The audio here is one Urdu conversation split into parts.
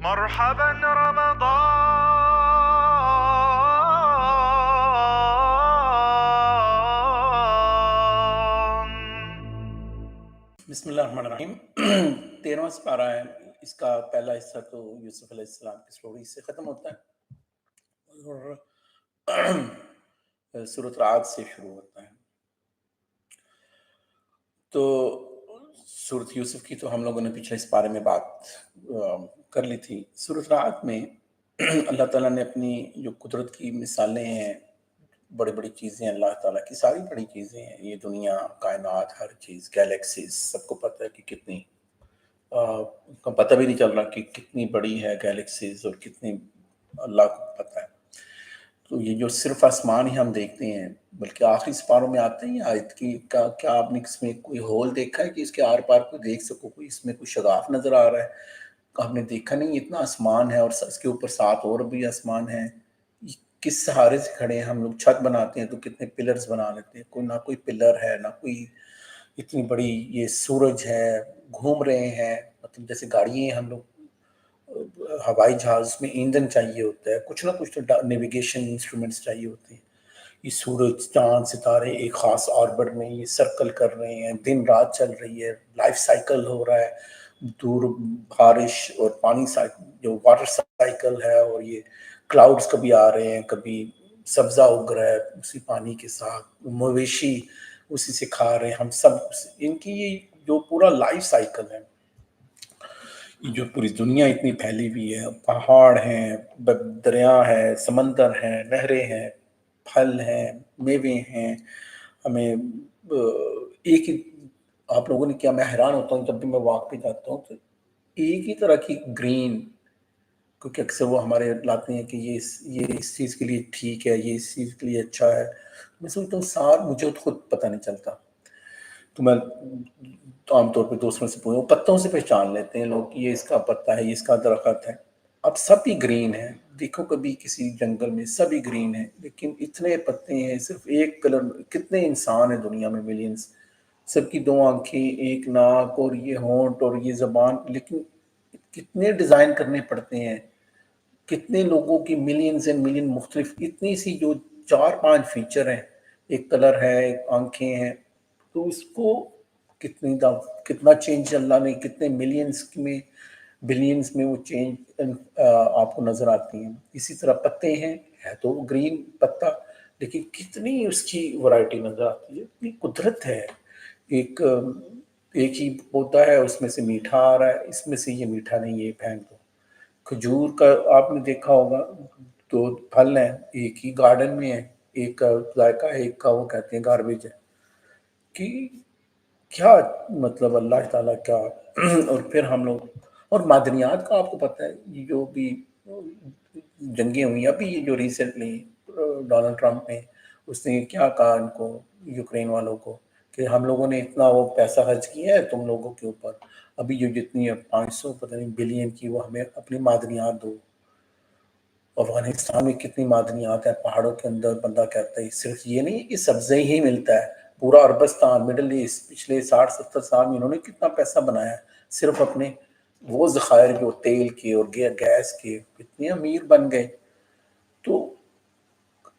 مرحبا رمضان. بسم اللہ الرحمن الرحیم 13واں سپارہ ہے. اس کا پہلا حصہ تو یوسف علیہ السلام کی سٹوری سے ختم ہوتا ہے اور سورۃ رعد سے شروع ہوتا ہے. تو سورۃ یوسف کی تو ہم لوگوں نے پچھلے اس بارے میں بات کر لی تھی. سورۃ رعد میں اللہ تعالیٰ نے اپنی جو قدرت کی مثالیں ہیں، بڑی بڑی چیزیں اللہ تعالیٰ کی، ساری بڑی چیزیں ہیں، یہ دنیا، کائنات، ہر چیز، گیلیکسیز، سب کو پتہ ہے کہ کتنی کا پتہ بھی نہیں چل رہا کہ کتنی بڑی ہے گیلیکسیز اور کتنی اللہ کو پتہ ہے. تو یہ جو صرف آسمان ہی ہم دیکھتے ہیں، بلکہ آخری سپاروں میں آتے ہیں آیت کی کیا آپ نے اس میں کوئی ہول دیکھا ہے کہ اس کے آر پار کوئی دیکھ سکو، کوئی اس میں کوئی شگاف نظر آ رہا ہے؟ ہم نے دیکھا نہیں. اتنا آسمان ہے اور اس کے اوپر 7 اور بھی آسمان ہیں. کس سہارے سے کھڑے ہیں ہم لوگ؟ چھت بناتے ہیں تو کتنے پلرز بنا لیتے ہیں، نہ کوئی پلر ہے، نہ کوئی اتنی بڑی یہ سورج ہے. گھوم رہے ہیں، مطلب جیسے گاڑی ہیں ہم لوگ، ہوائی جہاز میں ایندھن چاہیے ہوتا ہے، کچھ نہ کچھ تو نیویگیشن انسٹرومنٹس چاہیے ہوتے ہیں. یہ سورج، چاند، ستارے ایک خاص آربٹ میں یہ سرکل کر رہے ہیں، دن رات چل رہی ہے، لائف سائیکل ہو رہا ہے، دور بارش اور پانی جو واٹر سائیکل ہے، اور یہ کلاؤڈز کبھی آ رہے ہیں، کبھی سبزہ اگ رہا ہے اسی پانی کے ساتھ، مویشی اسی سے کھا رہے ہیں، ہم سب ان کی یہ جو پورا لائف سائیکل ہے. یہ جو پوری دنیا اتنی پھیلی ہوئی ہے، پہاڑ ہیں، دریا ہے، سمندر ہیں، نہریں ہیں، پھل ہیں، میوے ہیں. ہمیں ایک ہی، آپ لوگوں نے کیا، میں حیران ہوتا ہوں جب بھی میں واک پہ جاتا ہوں تو ایک ہی طرح کی گرین، کیونکہ اکثر وہ ہمارے لاتے ہیں کہ یہ اس چیز کے لیے ٹھیک ہے، یہ اس چیز کے لیے اچھا ہے. میں سوچتا ہوں مجھے تو خود پتہ نہیں چلتا. تو میں عام طور پہ دوستوں سے پوچھوں، پتوں سے پہچان لیتے ہیں لوگ کہ یہ اس کا پتا ہے، یہ اس کا درخت ہے. اب سب ہی گرین ہے. دیکھو کبھی کسی جنگل میں سبھی گرین ہیں، لیکن اتنے پتے ہیں، صرف ایک کلر. کتنے انسان ہیں دنیا میں، ملینز، سب کی 2 آنکھیں، ایک ناک، اور یہ ہونٹ اور یہ زبان، لیکن کتنے ڈیزائن کرنے پڑتے ہیں، کتنے لوگوں کی ملینز اینڈ ملین مختلف، اتنی سی جو 4-5 فیچر ہیں، ایک کلر ہے، ایک آنکھیں ہیں. تو اس کو کتنا چینج اللہ نے، کتنے ملینز میں، بلینز میں وہ چینج آپ کو نظر آتی ہیں. اسی طرح پتے ہیں، ہے تو گرین پتا، لیکن کتنی اس کی ورائٹی نظر آتی ہے. اتنی قدرت ہے. ایک ہی پودا ہے، اس میں سے میٹھا آ رہا ہے، اس میں سے یہ میٹھا نہیں، یہ پھینک دو. کھجور کا آپ نے دیکھا ہوگا، 2 پھل ہیں، ایک ہی گارڈن میں ہے، ایک کا ذائقہ ہے، ایک کا وہ کہتے ہیں گاربیج ہے. کہ کیا مطلب اللہ تعالیٰ کا. اور پھر ہم لوگ، اور معدنیات کا آپ کو پتہ ہے، یہ جو بھی جنگیں ہوئی، ابھی یہ جو ریسنٹلی ڈونلڈ ٹرمپ نے، اس نے کیا کہا ان کو، یوکرین والوں کو، کہ ہم لوگوں نے اتنا وہ پیسہ خرچ کیا ہے تم لوگوں کے اوپر، ابھی جو جتنی 500 پتہ نہیں بلین کی، وہ ہمیں اپنی معدنیات دو. افغانستان میں کتنی معدنیات ہیں پہاڑوں کے اندر. بندہ کہتا ہے صرف یہ نہیں کہ سبزی ہی ملتا ہے، پورا عربستان، مڈل ایسٹ، پچھلے 60-70 سال میں انہوں نے کتنا پیسہ بنایا صرف اپنے وہ ذخائر کے، اور تیل کے اور گیس کے، کتنے امیر بن گئے. تو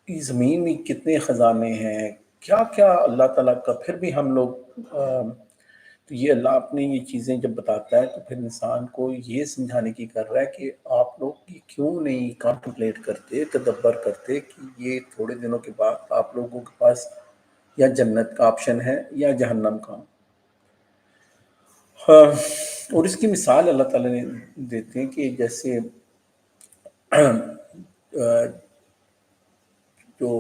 اس زمین میں کتنے خزانے ہیں، کیا کیا اللہ تعالیٰ کا. پھر بھی ہم لوگ تو یہ اللہ اپنے یہ چیزیں جب بتاتا ہے تو پھر انسان کو یہ سمجھانے کی کر رہا ہے کہ آپ لوگ یہ کیوں نہیں کانٹمپلیٹ کرتے، تدبر کرتے کہ یہ تھوڑے دنوں کے بعد آپ لوگوں کے پاس یا جنت کا آپشن ہے یا جہنم کا. اور اس کی مثال اللہ تعالیٰ نے دیتے ہیں کہ جیسے جو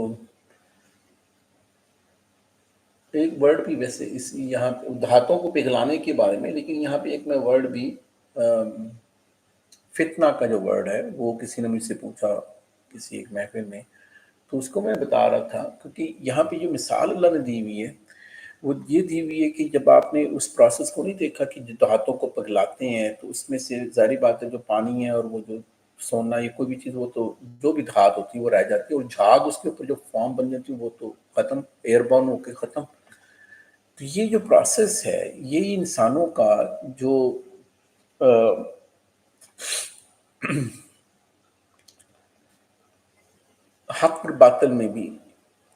ایک ورڈ بھی ویسے اس یہاں دھاتوں کو پگھلانے کے بارے میں، لیکن یہاں پہ ایک میں ورڈ بھی فتنہ کا جو ورڈ ہے، وہ کسی نے مجھ سے پوچھا کسی ایک محفل میں، تو اس کو میں بتا رہا تھا. کیونکہ یہاں پہ جو مثال اللہ نے دی ہوئی ہے وہ یہ دی ہوئی ہے کہ جب آپ نے اس پروسیس کو نہیں دیکھا کہ جو دھاتوں کو پگھلاتے ہیں تو اس میں سے ظاہری بات ہے جو پانی ہے اور وہ جو سونا یا کوئی بھی چیز، وہ تو جو بھی دھات ہوتی ہے وہ رہ جاتی ہے، اور جھاگ اس کے اوپر جو فارم بن جاتی ہے وہ تو ختم، ایئر بورن ہو کے ختم. تو یہ جو پروسیس ہے، یہ انسانوں کا جو حق اور باطل میں بھی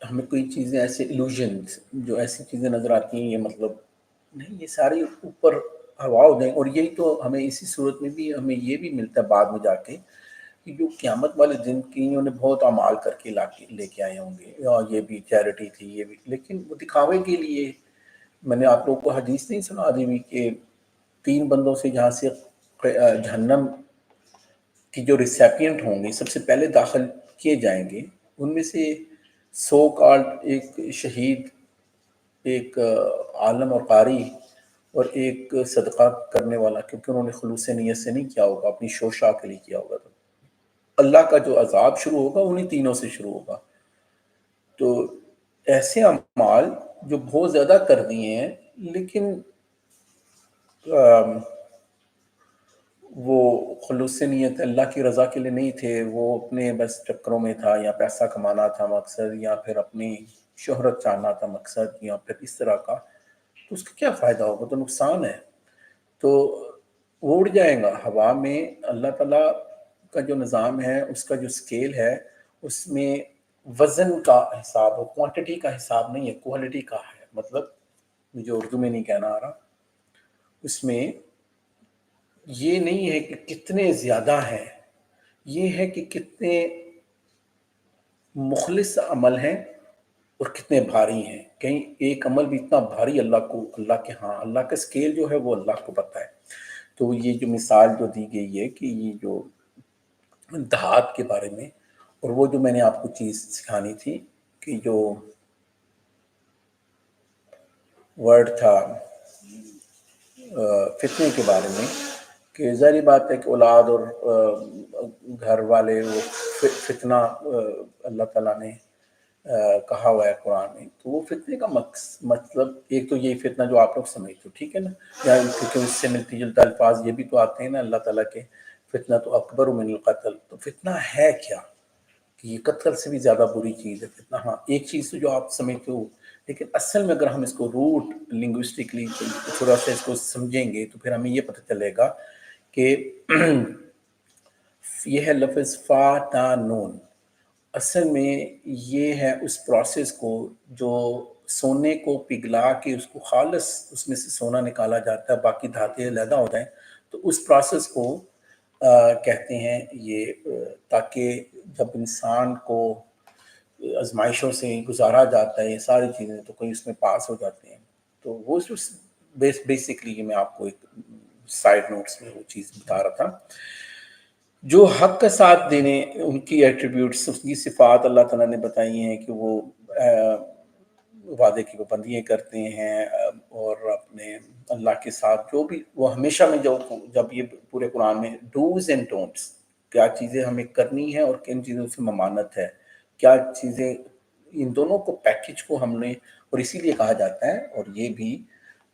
ہمیں کوئی چیزیں ایسے illusions جو ایسی چیزیں نظر آتی ہیں، یہ مطلب نہیں، یہ ساری اوپر ہوا ہو جائیں، اور یہی تو ہمیں اسی صورت میں بھی ہمیں یہ بھی ملتا ہے بعد میں جا کے کہ جو قیامت والے دن کی انہوں نے بہت اعمال کر کے لے کے آئے ہوں گے، یہ بھی چیریٹی تھی، یہ بھی، لیکن وہ دکھاوے کے لیے. میں نے آپ لوگوں کو حدیث نہیں سنا دی ہوئی کہ 3 بندوں سے جہاں سے جہنم کی جو ریسیپینٹ ہوں گے سب سے پہلے داخل کیے جائیں گے، ان میں سے 100 کالڈ ایک شہید، ایک عالم اور قاری، اور ایک صدقہ کرنے والا، کیونکہ انہوں نے خلوص نیت سے نہیں کیا ہوگا، اپنی شوشا کے لیے کیا ہوگا. تو اللہ کا جو عذاب شروع ہوگا انہیں تینوں سے شروع ہوگا. تو ایسے اعمال جو بہت زیادہ کر دیے ہیں، لیکن وہ خلوص نیت اللہ کی رضا کے لیے نہیں تھے، وہ اپنے بس چکروں میں تھا، یا پیسہ کمانا تھا مقصد، یا پھر اپنی شہرت چاہنا تھا مقصد، یا پھر اس طرح کا، تو اس کا کیا فائدہ ہوگا؟ تو نقصان ہے. تو وہ اڑ جائے گا ہوا میں. اللہ تعالیٰ کا جو نظام ہے، اس کا جو اسکیل ہے، اس میں وزن کا حساب ہو، کوانٹٹی کا حساب نہیں ہے، کوالٹی کا ہے. مطلب مجھے اردو میں نہیں کہنا آ رہا، اس میں یہ نہیں ہے کہ کتنے زیادہ ہیں، یہ ہے کہ کتنے مخلص عمل ہیں اور کتنے بھاری ہیں. کہیں ایک عمل بھی اتنا بھاری اللہ کے ہاں، اللہ کا اسکیل جو ہے وہ اللہ کو پتہ ہے. تو یہ جو مثال جو دی گئی ہے کہ یہ جو دھات کے بارے میں، اور وہ جو میں نے آپ کو چیز سکھانی تھی کہ جو ورڈ تھا فتنے کے بارے میں، کہ ظاہری بات ہے کہ اولاد اور گھر والے وہ فتنہ اللہ تعالیٰ نے کہا ہوا ہے قرآن میں. تو وہ فتنے کا مطلب ایک تو یہی فتنہ جو آپ لوگ سمجھتے ہو، ٹھیک ہے نا، یا کیونکہ اس سے ملتی جلتا الفاظ یہ بھی تو آتے ہیں نا اللہ تعالیٰ کے، فتنہ تو اکبر من القتل. تو فتنہ ہے کیا؟ کہ یہ قتل سے بھی زیادہ بری چیز ہے فتنہ. ہاں ایک چیز تو جو آپ سمجھتے ہو، لیکن اصل میں اگر ہم اس کو روٹ لنگوسٹکلی تھوڑا سا اس کو سمجھیں گے تو پھر ہمیں یہ پتہ چلے گا کہ یہ ہے لفظ فاتانون. اصل میں یہ ہے اس پروسیس کو جو سونے کو پگھلا کے اس کو خالص اس میں سے سونا نکالا جاتا ہے، باقی دھاتیں علیحدہ ہو جائیں، تو اس پروسیس کو کہتے ہیں یہ، تاکہ جب انسان کو آزمائشوں سے گزارا جاتا ہے یہ ساری چیزیں، تو کوئی اس میں پاس ہو جاتے ہیں. تو وہ جو بیسکلی میں آپ کو ایک سائیڈ نوٹس میں وہ چیز بتا رہا تھا. جو حق کا ساتھ دینے، ان کی ایٹریبیوٹس، اس کی صفات اللہ تعالیٰ نے بتائی ہیں کہ وہ وعدے کی پابندیاں کرتے ہیں، اور اپنے اللہ کے ساتھ جو بھی وہ ہمیشہ میں جب یہ پورے قرآن میں ڈوز اینڈ ڈونٹس، کیا چیزیں ہمیں کرنی ہیں اور کن چیزوں سے ممانت ہے، کیا چیزیں، ان دونوں کو پیکج کو ہم نے، اور اسی لیے کہا جاتا ہے، اور یہ بھی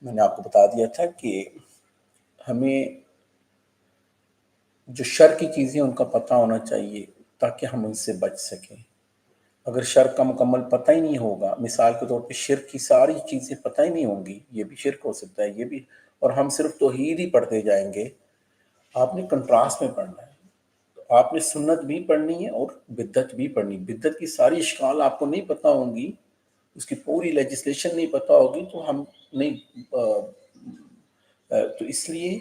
میں نے آپ کو بتا دیا تھا کہ ہمیں جو شر کی چیزیں ان کا پتہ ہونا چاہیے تاکہ ہم ان سے بچ سکیں. اگر شر کا مکمل پتہ ہی نہیں ہوگا، مثال کے طور پہ شرک کی ساری چیزیں پتہ ہی نہیں ہوں گی، یہ بھی شرک ہو سکتا ہے، یہ بھی، اور ہم صرف توحید ہی پڑھتے جائیں گے. آپ نے کنٹراسٹ میں پڑھنا ہے، تو آپ نے سنت بھی پڑھنی ہے اور بدعت بھی پڑھنی. بدعت کی ساری اشکال آپ کو نہیں پتہ ہوں گی، اس کی پوری لیجسلیشن نہیں پتہ ہوگی، تو ہم نہیں تو اس لیے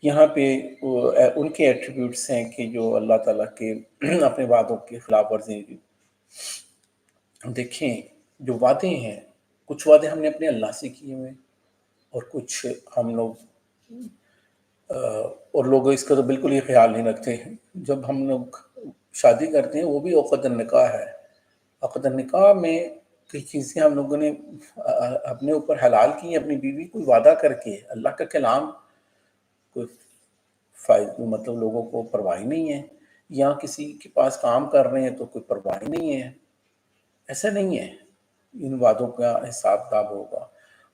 یہاں پہ ان کے ایٹریبیوٹس ہیں کہ جو اللہ تعالیٰ کے اپنے وعدوں کی خلاف ورزی. دیکھیں جو وعدے ہیں، کچھ وعدے ہم نے اپنے اللہ سے کیے ہوئے، اور کچھ ہم لوگ اور لوگ اس کا تو بالکل ہی خیال نہیں رکھتے ہیں. جب ہم لوگ شادی کرتے ہیں وہ بھی عقد النکاح ہے. عقد النکاح میں کئی چیزیں ہم لوگوں نے اپنے اوپر حلال کی ہیں اپنی بیوی کو وعدہ کر کے. اللہ کا کلام کوئی فائدہ مطلب لوگوں کو پرواہ نہیں ہے، یا کسی کے پاس کام کر رہے ہیں تو کوئی پرواہ نہیں ہے، ایسا نہیں ہے. ان وعدوں کا حساب کتاب ہوگا.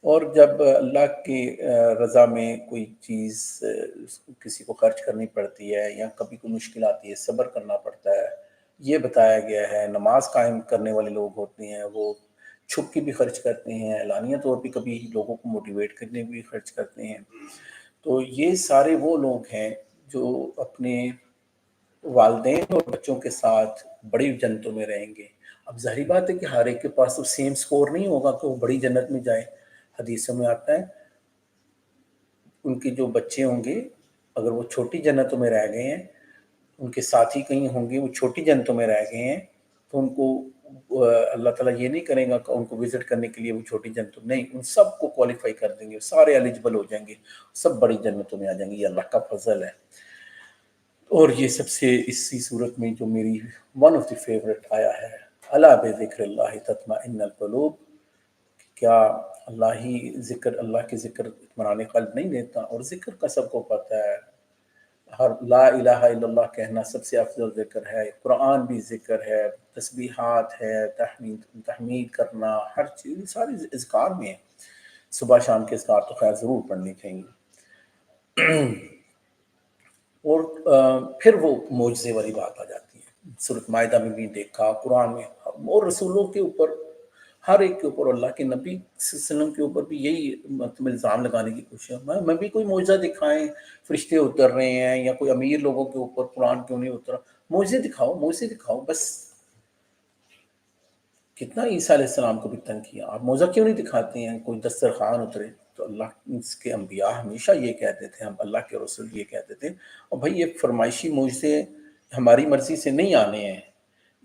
اور جب اللہ کی رضا میں کوئی چیز کسی کو خرچ کرنی پڑتی ہے، یا کبھی کوئی مشکل آتی ہے، صبر کرنا پڑتا ہے، یہ بتایا گیا ہے. نماز قائم کرنے والے لوگ ہوتے ہیں وہ چھپ کے بھی خرچ کرتے ہیں، اعلانیہ طور پہ کبھی لوگوں کو موٹیویٹ کرنے بھی خرچ کرتے ہیں. تو یہ سارے وہ لوگ ہیں جو اپنے والدین اور بچوں کے ساتھ بڑی جنتوں میں رہیں گے۔ اب ظاہری بات ہے کہ ہر ایک کے پاس تو سیم سکور نہیں ہوگا کہ وہ بڑی جنت میں جائے۔ حدیثوں میں آتا ہے ان کے جو بچے ہوں گے اگر وہ چھوٹی جنتوں میں رہ گئے ہیں، ان کے ساتھی کہیں ہوں گے وہ چھوٹی جنتوں میں رہ گئے ہیں، تو ان کو اللہ تعالیٰ یہ نہیں کرے گا کہ ان کو وزٹ کرنے کے لیے وہ چھوٹی جنتوں، نہیں، ان سب کو کوالیفائی کر دیں گے، سارے ایلیجبل ہو جائیں گے، سب بڑی جنتوں میں آ جائیں گے۔ یہ اللہ کا فضل ہے۔ اور یہ سب سے اسی صورت میں جو میری ون آف دی فیوریٹ آیا ہے، الا بذکر اللہ تطمئن القلوب، کیا اللہ کے ذکر اطمینان قلب نہیں دیتا؟ اور ذکر کا سب کو پتہ ہے، ہر لا الہ الا اللہ کہنا سب سے افضل ذکر ہے، قرآن بھی ذکر ہے، تسبیحات ہے، تحمید کرنا، ہر چیز ساری اذکار میں ہے۔ صبح شام کے اذکار تو خیر ضرور پڑھنی چاہیے۔ اور پھر وہ معجزے والی بات آ جاتی ہے۔ سورۃ مائدہ میں بھی دیکھا، قرآن میں، اور رسولوں کے اوپر، ہر ایک کے اوپر، اللہ کے نبی صلی اللہ علیہ وسلم کے اوپر بھی یہی مطلب الزام لگانے کی کوشش ہے، میں بھی کوئی معجزہ دکھائیں، فرشتے اتر رہے ہیں، یا کوئی امیر لوگوں کے اوپر قرآن کیوں نہیں اترا، معجزے دکھاؤ، معجزے دکھاؤ بس۔ کتنا عیسیٰ علیہ السلام کو بھی تنگ کیا، آپ معجزہ کیوں نہیں دکھاتے ہیں، کوئی دسترخوان اترے؟ تو اللہ اس کے انبیاء ہمیشہ یہ کہتے تھے، ہم اللہ کے رسول یہ کہتے تھے، اور بھائی یہ فرمائشی معجزے ہماری مرضی سے نہیں آنے ہیں،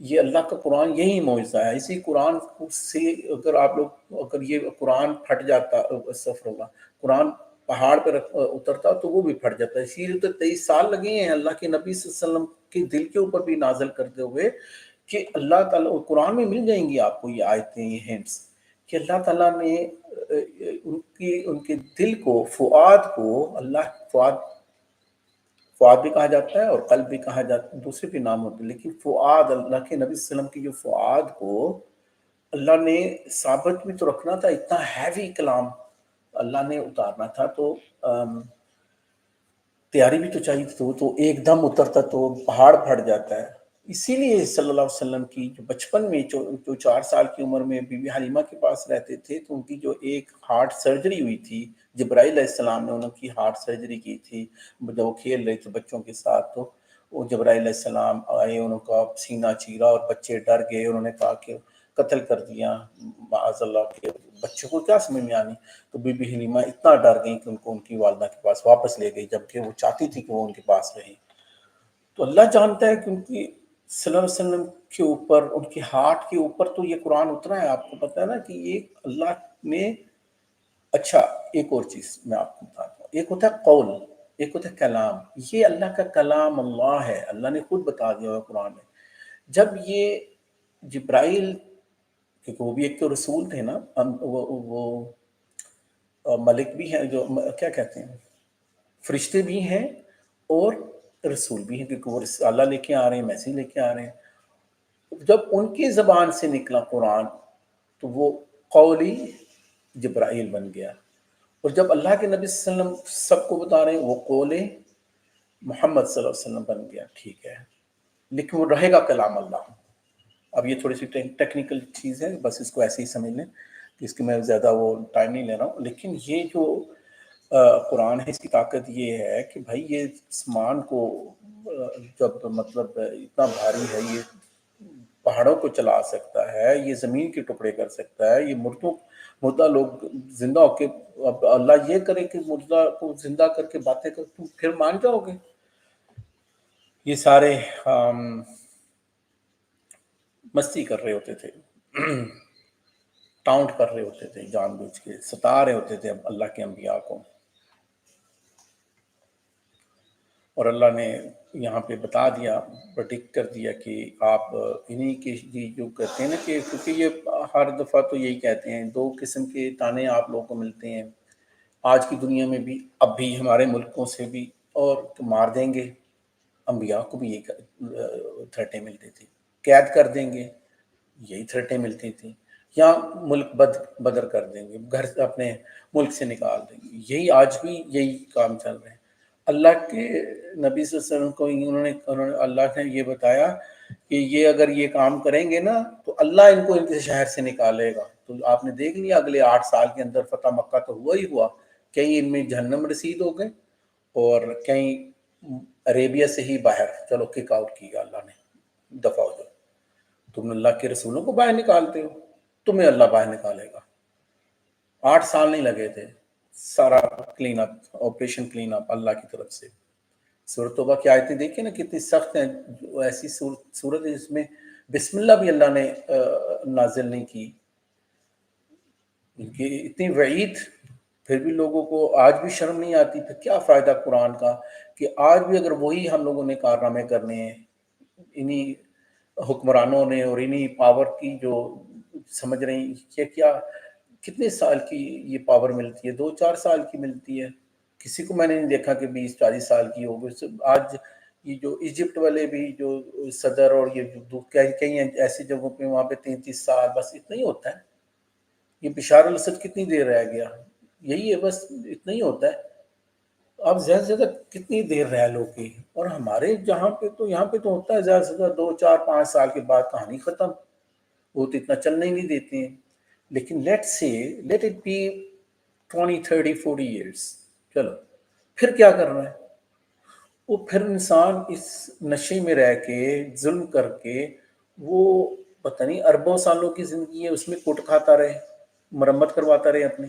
یہ اللہ کا قرآن یہی معجزہ ہے۔ اسی قرآن سے اگر آپ لوگ، اگر یہ قرآن پھٹ جاتا، استغفر اللہ، قرآن پہاڑ پہ اترتا تو وہ بھی پھٹ جاتا ہے۔ اسی لیے تو 23 سال لگے ہیں اللہ کے نبی صلی اللہ علیہ وسلم کے دل کے اوپر بھی نازل کرتے ہوئے، کہ اللہ تعالیٰ، قرآن میں مل جائیں گی آپ کو یہ آیتیں، یہ ہنٹس، کہ اللہ تعالیٰ نے ان کے دل کو، فؤاد کو، اللہ فؤاد بھی کہا جاتا ہے اور قلب بھی کہا جاتا ہے، دوسرے بھی نام ہوتے ہیں، لیکن فؤاد، اللہ کے نبی صلی اللہ علیہ وسلم کی جو فؤاد کو اللہ نے ثابت بھی تو رکھنا تھا، اتنا ہیوی کلام اللہ نے اتارنا تھا، تو تیاری بھی تو چاہیے تھی، تو ایک دم اترتا تو پہاڑ پھٹ جاتا ہے۔ اسی لیے صلی اللہ علیہ وسلم کی جو بچپن میں جو 4 سال کی عمر میں بی بی حلیمہ کے پاس رہتے تھے، تو ان کی جو ایک ہارٹ سرجری ہوئی تھی، جبرائیل علیہ السلام نے انہوں کی ہارٹ سرجری کی تھی، جب وہ کھیل رہے تھے بچوں کے ساتھ، تو وہ جبرائیل علیہ السلام آئے، انہوں کا سینہ چیرا اور بچے ڈر گئے، انہوں نے کہا کہ قتل کر دیا، معاذ اللہ، کے بچوں کو کیا سمجھ میں آنی؟ تو بی بی حلیمہ اتنا ڈر گئی کہ ان کو ان کی والدہ کے پاس واپس لے گئی، جبکہ وہ چاہتی تھی کہ وہ ان کے پاس رہیں۔ تو اللہ جانتا ہے کہ ان کی صلی اللہ علیہ وسلم کے اوپر، ان کے ہارٹ کے اوپر تو یہ قرآن اترا ہے، آپ کو پتہ ہے نا کہ یہ اللہ نے۔ اچھا، ایک اور چیز میں آپ کو بتاتا ہوں، ایک ہوتا ہے قول، ایک ہوتا ہے کلام، یہ اللہ کا کلام اللہ ہے، اللہ نے خود بتا دیا ہوا قرآن میں۔ جب یہ جبرائیل، کیونکہ وہ بھی ایک تو رسول تھے نا، وہ ملک بھی ہیں، جو کیا کہتے ہیں، فرشتے بھی ہیں اور رسول بھی ہیں، کیونکہ وہ رسالہ لے کے آ رہے ہیں، میسیج لے کے آ رہے ہیں۔ جب ان کی زبان سے نکلا قرآن تو وہ قولی جبرائیل بن گیا، اور جب اللہ کے نبی صلی اللہ علیہ وسلم سب کو بتا رہے ہیں وہ قول محمد صلی اللہ علیہ وسلم بن گیا، ٹھیک ہے، لیکن وہ رہے گا کلام اللہ۔ اب یہ تھوڑی سی ٹیکنیکل چیز ہے، بس اس کو ایسے ہی سمجھ لیں کہ اس کی میں زیادہ وہ ٹائم نہیں لے رہا ہوں، لیکن یہ جو قرآن ہے، اس کی طاقت یہ ہے کہ بھائی یہ آسمان کو جب مطلب اتنا بھاری ہے، یہ پہاڑوں کو چلا سکتا ہے، یہ زمین کے ٹکڑے کر سکتا ہے، یہ مردہ لوگ زندہ ہو کے، اب اللہ یہ کرے کہ مردہ کو زندہ کر کے باتیں کر، تم پھر مان جاؤ گے؟ یہ سارے مستی کر رہے ہوتے تھے، ٹاؤنٹ کر رہے ہوتے تھے، جان بوجھ کے ستا رہے ہوتے تھے اب اللہ کے انبیاء کو۔ اور اللہ نے یہاں پہ بتا دیا، پرڈکٹ کر دیا کہ آپ انہی کے جو کہتے ہیں نا، کہ کیونکہ یہ ہر دفعہ تو یہی کہتے ہیں، 2 قسم کے تانے آپ لوگوں کو ملتے ہیں آج کی دنیا میں بھی، اب بھی ہمارے ملکوں سے بھی، اور مار دیں گے، انبیاء کو بھی یہی تھریٹیں ملتی تھی، قید کر دیں گے، یہی تھریٹیں ملتی تھیں، یا ملک بدر کر دیں گے، گھر سے اپنے ملک سے نکال دیں گے، یہی آج بھی یہی کام چل رہے ہیں۔ اللہ کے نبی صلی اللہ علیہ وسلم کو انہوں نے اللہ نے یہ بتایا کہ یہ اگر یہ کام کریں گے نا تو اللہ ان کو ان کے شہر سے نکالے گا۔ تو آپ نے دیکھ لیا اگلے 8 سال کے اندر فتح مکہ تو ہوا ہی ہوا، کئی ان میں جہنم رسید ہو گئے اور کئی عربیہ سے ہی باہر چلو کک آؤٹ کیا اللہ نے، دفع ہو جاؤ، تم اللہ کے رسولوں کو باہر نکالتے ہو، تمہیں اللہ باہر نکالے گا۔ 8 سال نہیں لگے تھے، سارا clean up, operation clean up اللہ کی طرف سے۔ سورۃ توبہ کی آیتیں دیکھیں نا کتنی سخت ہیں، جو ایسی صورت ہے جس میں بسم اللہ بھی اللہ نے نازل نہیں کی، کہ اتنی وعید، پھر بھی لوگوں کو آج بھی شرم نہیں آتی۔ پھر کیا فائدہ قرآن کا کہ آج بھی اگر وہی ہم لوگوں نے کارنامے کرنے ہیں، انہی حکمرانوں نے اور انہی پاور کی جو سمجھ رہے ہیں کہ کیا کتنے سال کی یہ پاور ملتی ہے، 2-4 سال کی ملتی ہے، کسی کو میں نے نہیں دیکھا کہ 20-40 سال کی ہو۔ آج یہ جو ایجپٹ والے بھی جو صدر اور یہ کئی ایسی جگہوں پہ وہاں پہ 33 سال، بس اتنا ہی ہوتا ہے۔ یہ بشار الاسد کتنی دیر رہ گیا، یہی ہے، بس اتنا ہی ہوتا ہے۔ اب زیادہ سے زیادہ کتنی دیر رہ لو گے، اور ہمارے جہاں پہ تو یہاں پہ تو ہوتا ہے زیادہ سے زیادہ 2-4-5 سال کے بعد کہانی ختم، وہ تو اتنا چلنے ہی نہیں دیتے ہیں۔ لیکن لیٹ اٹ بی 20-30-40 ایئرس، چلو پھر کیا کرنا ہے؟ وہ پھر انسان اس نشے میں رہ کے ظلم کر کے وہ پتہ نہیں اربوں سالوں کی زندگی ہے اس میں کوٹ کھاتا رہے، مرمت کرواتا رہے اپنی۔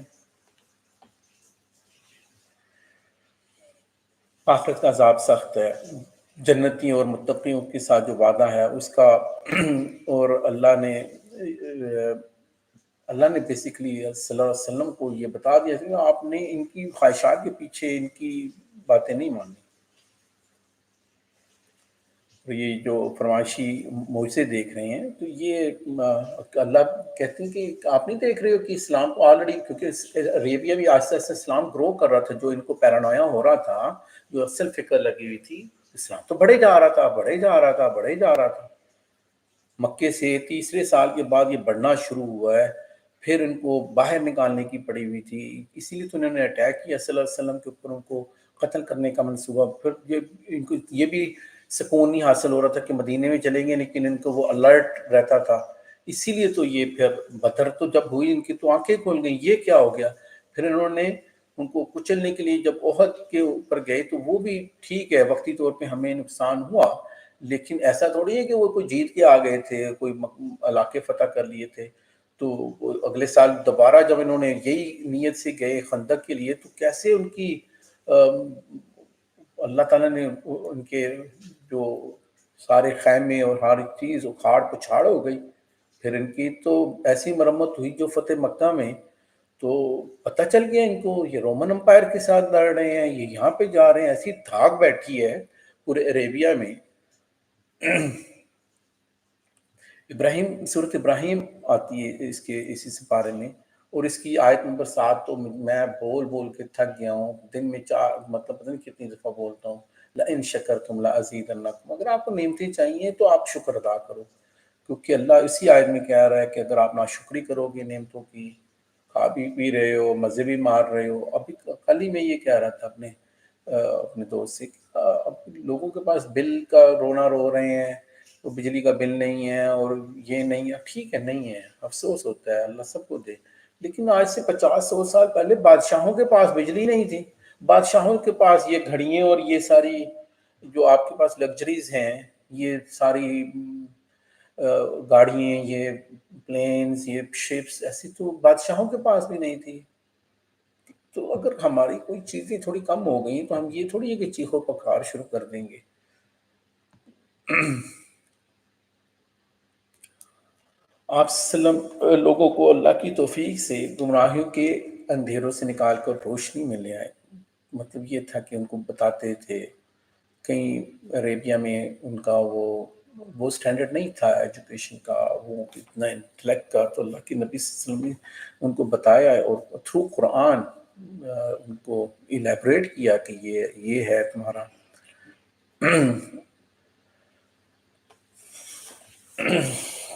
آخرت کا عذاب سخت ہے، جنتیوں اور متقیوں کے ساتھ جو وعدہ ہے اس کا اور اللہ نے بیسیکلی صلی اللہ علیہ وسلم کو یہ بتا دیا کہ آپ نے ان کی خواہشات کے پیچھے ان کی باتیں نہیں ماننی۔ یہ جو فرمائشی معجزے دیکھ رہے ہیں تو یہ اللہ کہتے ہیں کہ آپ نہیں دیکھ رہے ہو کہ اسلام کو آلریڈی، کیونکہ عربیہ بھی آہستہ آہستہ اسلام گرو کر رہا تھا، جو ان کو پیرانویا ہو رہا تھا، جو اصل فکر لگی ہوئی تھی، اسلام تو بڑھے جا رہا تھا، بڑھے جا رہا تھا، بڑھے جا رہا تھا۔ مکے سے 30ویں سال کے بعد یہ بڑھنا شروع ہوا ہے، پھر ان کو باہر نکالنے کی پڑی ہوئی تھی، اسی لیے تو انہوں نے اٹیک کیا صلی اللہ علیہ وسلم کے اوپر، ان کو قتل کرنے کا منصوبہ۔ پھر ان کو یہ بھی سکون نہیں حاصل ہو رہا تھا کہ مدینے میں چلیں گے، لیکن ان کو وہ الرٹ رہتا تھا، اسی لیے تو یہ پھر بدر تو جب ہوئی ان کی تو آنکھیں کھل گئیں، یہ کیا ہو گیا۔ پھر انہوں نے ان کو کچلنے کے لیے جب احد کے اوپر گئے تو وہ بھی ٹھیک ہے، وقتی طور پہ ہمیں نقصان ہوا، لیکن ایسا تھوڑی ہے کہ وہ کوئی جیت کے آ گئے تھے، کوئی علاقے فتح کر لیے تھے۔ تو اگلے سال دوبارہ جب انہوں نے یہی نیت سے گئے خندق کے لیے، تو کیسے ان کی اللہ تعالیٰ نے ان کے جو سارے خیمے اور ہر چیز اکھاڑ پچھاڑ ہو گئی۔ پھر ان کی تو ایسی مرمت ہوئی جو فتح مکہ میں، تو پتہ چل گیا ان کو یہ رومن امپائر کے ساتھ لڑ رہے ہیں، یہ یہاں پہ جا رہے ہیں، ایسی دھاک بیٹھی ہے پورے عربیہ میں۔ سورۃ ابراہیم آتی ہے اس کے اسی سپارے میں، اور اس کی آیت نمبر 7 تو میں بول بول کے تھک گیا ہوں، دن میں 4 مطلب پتہ نہیں کتنی دفعہ بولتا ہوں، لَإِن شَكَرْتُمْ لَأَزِيدَنَّكُمْ، اگر آپ کو نعمتیں چاہیے تو آپ شکر ادا کرو، کیونکہ اللہ اسی آیت میں کہہ رہا ہے کہ اگر آپ ناشکری کرو گے نعمتوں کی، کھا بھی پی رہے ہو، مزے بھی مار رہے ہو۔ ابھی کل ہی میں یہ کہہ رہا تھا اپنے دوست سے، اب لوگوں کے پاس بل کا رونا رو رہے ہیں، تو بجلی کا بل نہیں ہے اور یہ نہیں ہے، ٹھیک ہے نہیں ہے، افسوس ہوتا ہے، اللہ سب کو دے، لیکن آج سے 50-100 سال پہلے بادشاہوں کے پاس بجلی نہیں تھی، بادشاہوں کے پاس یہ گھڑییں اور یہ ساری جو آپ کے پاس لگژریز ہیں، یہ ساری گاڑیاں، یہ پلینز، یہ شپس، ایسی تو بادشاہوں کے پاس بھی نہیں تھی۔ تو اگر ہماری کوئی چیزیں تھوڑی کم ہو گئی تو ہم یہ تھوڑی ہے کہ چیخو پکار شروع کر دیں گے۔ آپ لوگوں کو اللہ کی توفیق سے گمراہیوں کے اندھیروں سے نکال کر روشنی میں لے آئے۔ مطلب یہ تھا کہ ان کو بتاتے تھے، کہیں عربیہ میں ان کا وہ سٹینڈرڈ نہیں تھا ایجوکیشن کا، وہ اتنا انٹلیکٹ کا، تو اللہ کے نبی صلی اللہ علیہ وسلم نے ان کو بتایا اور تھرو قرآن ان کو الیبریٹ کیا کہ یہ ہے تمہارا۔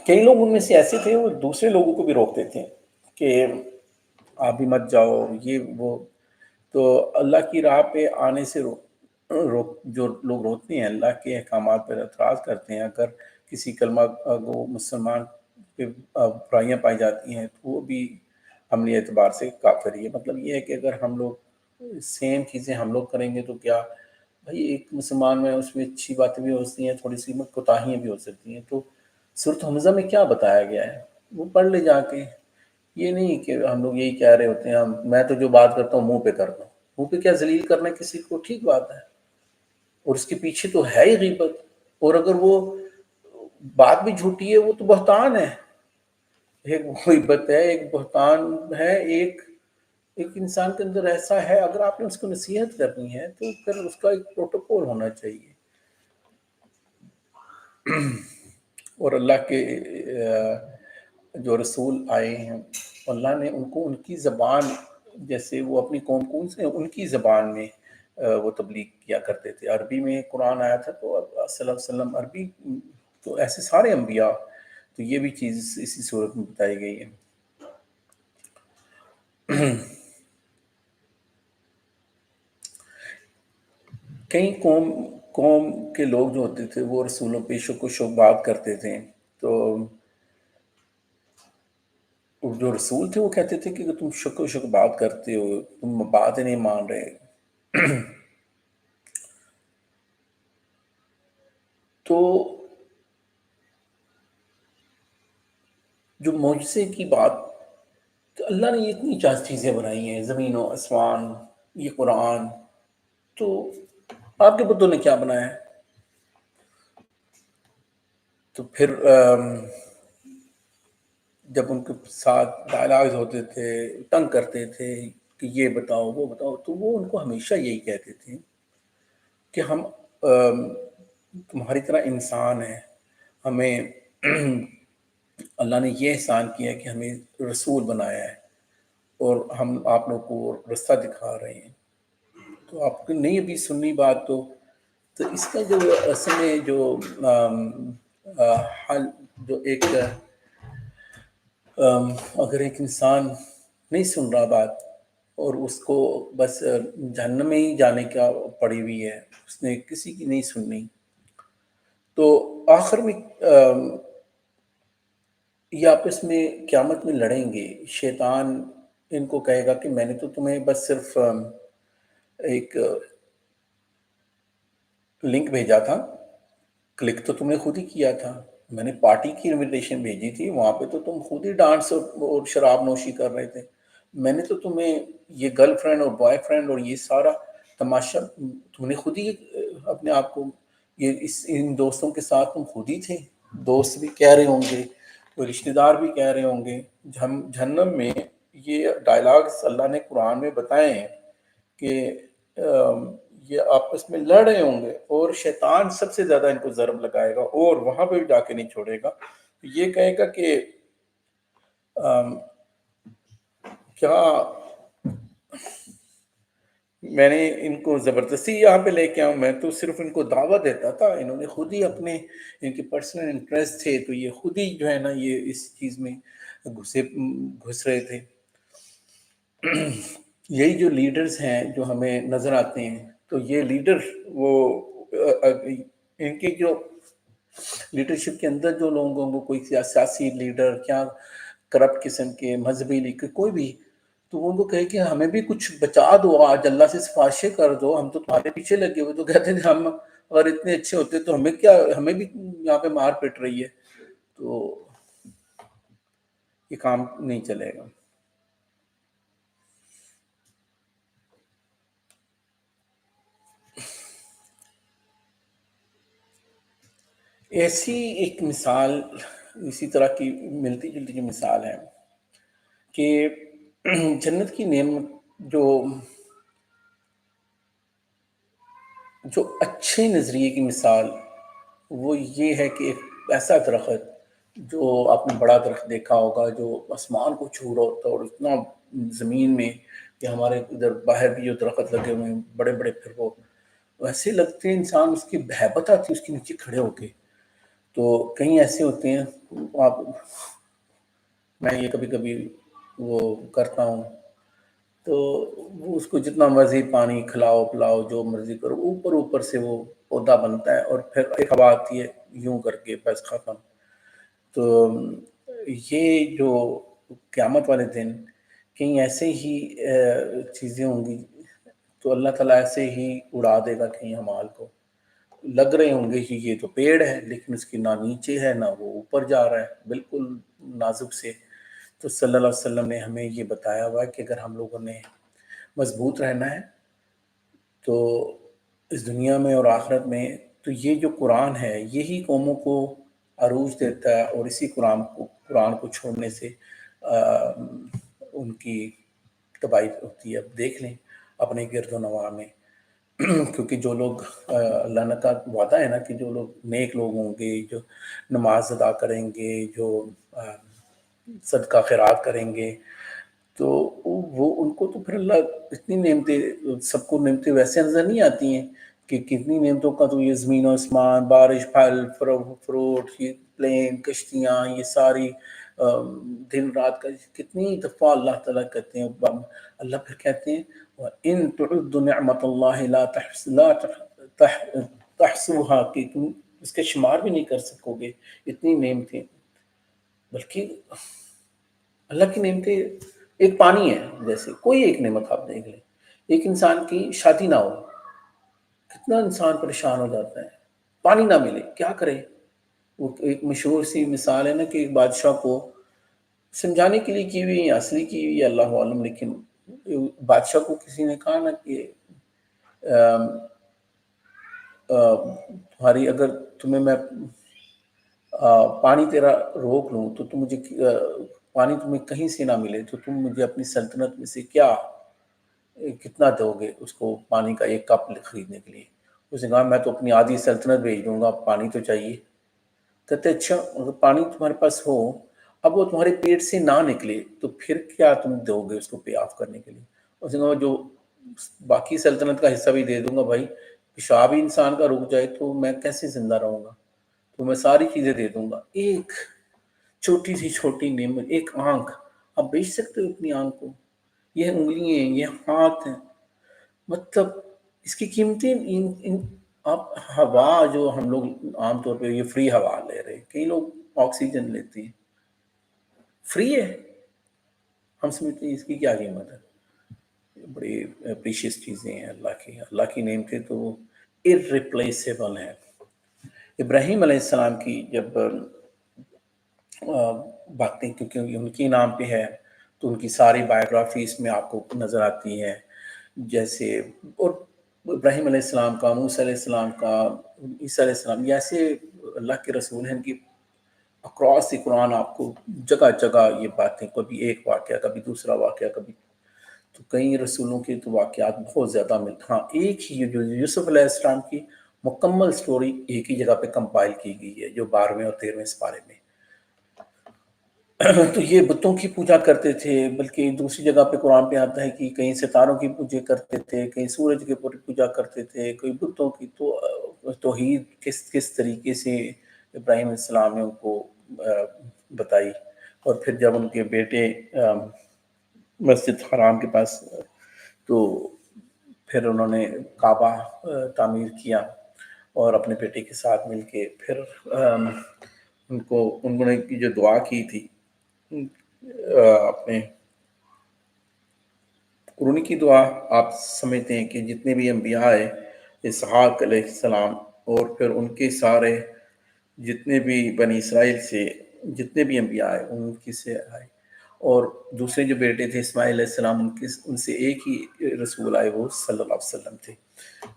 کئی لوگ ان میں سے ایسے تھے وہ دوسرے لوگوں کو بھی روکتے تھے کہ آپ بھی مت جاؤ، یہ وہ، تو اللہ کی راہ پہ آنے سے جو لوگ روکتے ہیں، اللہ کے احکامات پر اعتراض کرتے ہیں، اگر کسی کلمہ گو مسلمان پہ برائیاں پائی جاتی ہیں تو وہ بھی عملی اعتبار سے کافر ہی ہے۔ مطلب یہ ہے کہ اگر ہم لوگ سیم چیزیں ہم لوگ کریں گے تو کیا بھائی ایک مسلمان میں اس میں اچھی باتیں بھی ہو سکتی ہیں، تھوڑی سی کوتاہیاں بھی ہو سکتی ہیں. تو سورۃ حمزہ میں کیا بتایا گیا ہے وہ پڑھ لے جا کے. یہ نہیں کہ ہم لوگ یہی کہہ رہے ہوتے ہیں میں تو جو بات کرتا ہوں منہ پہ کرتا ہوں. منہ پہ کیا ذلیل کرنا کسی کو ٹھیک بات ہے، اور اس کے پیچھے تو ہے ہی غیبت. اور اگر وہ بات بھی جھوٹی ہے وہ تو بہتان ہے. ایک غیبت ہے، ایک بہتان ہے، ایک انسان کے اندر ایسا ہے. اگر آپ نے اس کو نصیحت کرنی ہے تو پھر اس کا ایک پروٹوکول ہونا چاہیے. اور اللہ کے جو رسول آئے ہیں اللہ نے ان کو ان کی زبان، جیسے وہ اپنی قوم سے ان کی زبان میں وہ تبلیغ کیا کرتے تھے. عربی میں قرآن آیا تھا تو صلی اللہ علیہ وسلم عربی، تو ایسے سارے انبیاء. تو یہ بھی چیز اسی صورت میں بتائی گئی ہے. کئی قوم کے لوگ جو ہوتے تھے وہ رسولوں پہ شک و شک بات کرتے تھے. تو جو رسول تھے وہ کہتے تھے کہ تم شک و شک بات کرتے ہو، تم بات ہی نہیں مان رہے. تو جو معجزے کی بات، تو اللہ نے اتنی چیزیں بنائی ہیں، زمین و آسمان، یہ قرآن. تو آپ کے بتوں نے کیا بنایا ہے؟ تو پھر جب ان کے ساتھ ڈائلاگز ہوتے تھے، تنگ کرتے تھے کہ یہ بتاؤ وہ بتاؤ، تو وہ ان کو ہمیشہ یہی کہتے تھے کہ ہم تمہاری طرح انسان ہیں. ہمیں اللہ نے یہ احسان کیا کہ ہمیں رسول بنایا ہے اور ہم آپ لوگوں کو رستہ دکھا رہے ہیں. تو آپ کو نہیں ابھی سننی بات. تو اس کا جو اصل میں جو حل، جو ایک اگر ایک انسان نہیں سن رہا بات اور اس کو بس جہنم میں ہی جانے کا پڑی ہوئی ہے، اس نے کسی کی نہیں سننی، تو آخر میں یہ آپس میں قیامت میں لڑیں گے. شیطان ان کو کہے گا کہ میں نے تو تمہیں بس صرف ایک لنک بھیجا تھا، کلک تو تم نے خود ہی کیا تھا. میں نے پارٹی کی انویٹیشن بھیجی تھی، وہاں پہ تو تم خود ہی ڈانس اور شراب نوشی کر رہے تھے. میں نے تو تمہیں یہ گرل فرینڈ اور بوائے فرینڈ اور یہ سارا تماشا تم نے خود ہی اپنے آپ کو، یہ ان دوستوں کے ساتھ تم خود ہی تھے. دوست بھی کہہ رہے ہوں گے، کوئی رشتہ دار بھی کہہ رہے ہوں گے. جہنم میں یہ ڈائلاگز اللہ نے قرآن میں بتائے ہیں کہ یہ آپس میں لڑ رہے ہوں گے اور شیطان سب سے زیادہ ان کو ضرب لگائے گا اور وہاں پہ بھی جا کے نہیں چھوڑے گا. یہ کہے گا کہ کیا میں نے ان کو زبردستی یہاں پہ لے کے آؤں؟ میں تو صرف ان کو دعوت دیتا تھا، انہوں نے خود ہی اپنے ان کے پرسنل انٹرسٹ تھے تو یہ خود ہی جو ہے نا یہ اس چیز میں گھس رہے تھے. یہی جو لیڈرز ہیں جو ہمیں نظر آتے ہیں، تو یہ لیڈر وہ ان کی جو لیڈرشپ کے اندر جو لوگوں کو کوئی سیاسی لیڈر کیا کرپٹ قسم کے مذہبی لیڈر کوئی بھی، تو وہ ان کو کہے کہ ہمیں بھی کچھ بچا دو، آج اللہ سے سفارشیں کر دو، ہم تو تمہارے پیچھے لگے ہوئے. تو کہتے ہیں ہم اگر اتنے اچھے ہوتے تو ہمیں کیا، ہمیں بھی یہاں پہ مار پٹ رہی ہے. تو یہ کام نہیں چلے گا. ایسی ایک مثال اسی طرح کی ملتی جلتی کی مثال ہے کہ جنت کی نعمت جو اچھے نظریے کی مثال وہ یہ ہے کہ ایک ایسا درخت، جو آپ نے بڑا درخت دیکھا ہوگا جو آسمان کو چھو رہا ہوتا ہے اور اتنا زمین میں، کہ ہمارے ادھر باہر بھی جو درخت لگے ہوئے ہیں بڑے بڑے، پھر وہ ویسے لگتے ہیں انسان اس کی بہبت آتی ہے اس کے نیچے کھڑے ہو کے. تو کہیں ایسے ہوتے ہیں آپ، میں یہ کبھی کبھی وہ کرتا ہوں، تو وہ اس کو جتنا مرضی پانی کھلاؤ پلاؤ جو مرضی کرو، اوپر اوپر سے وہ پودا بنتا ہے اور پھر ایک ہوا آتی ہے یوں کر کے بس ختم. تو یہ جو قیامت والے دن کہیں ایسے ہی چیزیں ہوں گی تو اللہ تعالیٰ ایسے ہی اڑا دے گا کہیں ہمال کو. لگ رہے ہوں گے کہ یہ تو پیڑ ہے، لیکن اس کی نہ نیچے ہے نہ وہ اوپر جا رہا ہے، بالکل نازک سے. تو صلی اللہ علیہ وسلم نے ہمیں یہ بتایا ہوا ہے کہ اگر ہم لوگوں نے مضبوط رہنا ہے تو اس دنیا میں اور آخرت میں، تو یہ جو قرآن ہے یہی قوموں کو عروج دیتا ہے، اور اسی قرآن کو چھوڑنے سے ان کی تباہی ہوتی ہے. اب دیکھ لیں اپنے گرد و نواح میں، کیونکہ جو لوگ اللہ کا وعدہ ہے نا کہ جو لوگ نیک لوگ ہوں گے، جو نماز ادا کریں گے، جو صدقہ خیرات کریں گے، تو وہ ان کو تو پھر اللہ اتنی نعمتیں، سب کو نعمتیں ویسے نظر نہیں آتی ہیں کہ کتنی نعمتوں کا تو یہ زمین و آسمان، بارش، پھل فروٹ، یہ پلین، کشتیاں، یہ ساری دن رات کا کتنی دفعہ اللہ تعالیٰ کہتے ہیں. اللہ پھر کہتے ہیں وَإِن تُعُدُّ نِعْمَةَ اللَّهِ لَا تَحْصُوهَا، کہ تم اس کے شمار بھی نہیں کر سکو گے اتنی نعمتیں. بلکہ اللہ کی نعمتیں ایک پانی ہے، جیسے کوئی ایک نعمت آپ دیکھ لیں. ایک انسان کی شادی نہ ہو، کتنا انسان پریشان ہو جاتا ہے. پانی نہ ملے کیا کرے. وہ ایک مشہور سی مثال ہے نا کہ ایک بادشاہ کو سمجھانے کے لیے کی ہوئی یا اصلی کی ہوئی اللہ عالم، لیکن بادشاہ کو کسی نے کہا نا کہ تمہاری اگر تمہیں میں پانی تیرا روک لوں تو تم مجھے پانی تمہیں کہیں سے نہ ملے تو تم مجھے اپنی سلطنت میں سے کتنا دو گے اس کو پانی کا ایک کپ خریدنے کے لیے. اس نے کہا میں تو اپنی آدھی سلطنت بھیج دوں گا، پانی تو چاہیے. کہتے اچھا اگر پانی تمہارے پاس ہو، اب وہ تمہارے پیٹ سے نہ نکلے تو پھر کیا تم دو گے اس کو پے آف کرنے کے لیے. اس نے کہا جو باقی سلطنت کا حصہ بھی دے دوں گا بھائی، پیشاب ہی انسان کا رک جائے تو میں کیسے زندہ رہوں گا، تو میں ساری چیزیں دے دوں گا. ایک چھوٹی سی چھوٹی نعمت، ایک آنکھ، آپ بیچ سکتے ہو اپنی آنکھ کو. یہ انگلیاں ہیں، یہ ہاتھ ہیں، مطلب اس کی قیمتیں. آپ ہوا جو ہم لوگ عام طور پہ یہ فری ہوا لے رہے ہیں، کئی لوگ آکسیجن لیتے ہیں، فری ہے، ہم سمجھتے ہیں اس کی کیا قیمت ہے. بڑی پریشیس چیزیں ہیں اللہ کی نعمتیں تو irreplaceable ہیں. ابراہیم علیہ السلام کی جب باتیں، کیونکہ ان کے نام پہ ہے تو ان کی ساری بایوگرافی اس میں آپ کو نظر آتی ہے. جیسے اور ابراہیم علیہ السلام کا، موسیٰ علیہ السلام کا، عیسیٰ علیہ السلام، یہ ایسے اللہ کے رسول ہیں کہ اکراس قرآن آپ کو جگہ جگہ یہ باتیں، کبھی ایک واقعہ، کبھی دوسرا واقعہ، کبھی تو کئی رسولوں کے تو واقعات بہت زیادہ ملتے. ہاں ایک ہی جو یوسف علیہ السلام کی مکمل سٹوری ایک ہی جگہ پہ کمپائل کی گئی ہے جو 12ویں اور 13ویں سپارے میں. تو یہ بتوں کی پوجا کرتے تھے، بلکہ دوسری جگہ پہ قرآن پہ آتا ہے کہ کہیں ستاروں کی پوجا کرتے تھے، کہیں سورج کی پوجا کرتے تھے، کوئی بتوں کی. تو توحید کس طریقے سے ابراہیم علیہ السلام نے ان کو بتائی. اور پھر جب ان کے بیٹے مسجد حرام کے پاس، تو پھر انہوں نے کعبہ تعمیر کیا اور اپنے بیٹے کے ساتھ مل کے پھر انہوں نے جو دعا کی تھی اپنے قرآن کی دعا، آپ سمجھتے ہیں کہ جتنے بھی انبیاء آئے، اسحاق علیہ السلام اور پھر ان کے سارے جتنے بھی بنی اسرائیل سے جتنے بھی انبیاء آئے ان کی سے آئے، اور دوسرے جو بیٹے تھے اسماعیل علیہ السلام ان سے ایک ہی رسول آئے، وہ صلی اللہ علیہ وسلم تھے.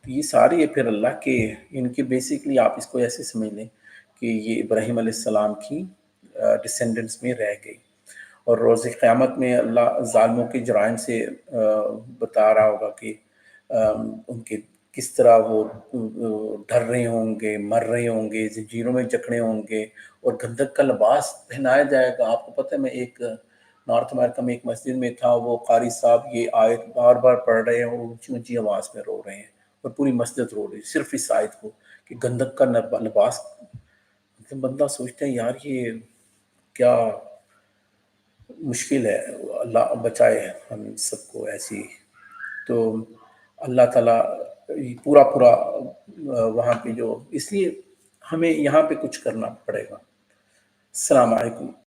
یہ سارے پھر اللہ کے ان کے بیسکلی آپ اس کو ایسے سمجھ لیں کہ یہ ابراہیم علیہ السلام کی ڈسینڈنٹس میں رہ گئی. اور روز قیامت میں اللہ ظالموں کے جرائم سے بتا رہا ہوگا کہ ان کے کس طرح وہ ڈر رہے ہوں گے، مر رہے ہوں گے، زنجیروں میں جکڑے ہوں گے، اور گندک کا لباس پہنایا جائے گا. آپ کو پتہ ہے میں ایک نارتھ امریکہ میں ایک مسجد میں تھا، وہ قاری صاحب یہ آیت بار بار پڑھ رہے ہیں اور اونچی اونچی آواز میں رو رہے ہیں، اور پوری مسجد رو رہی ہے صرف اس آیت کو کہ گندک کا لباس. بندہ سوچتا ہے یار یہ کیا مشکل ہے، اللہ بچائے ہم سب کو ایسی. تو اللہ تعالیٰ پورا وہاں پہ جو، اس لیے ہمیں یہاں پہ کچھ کرنا پڑے گا. السلام علیکم.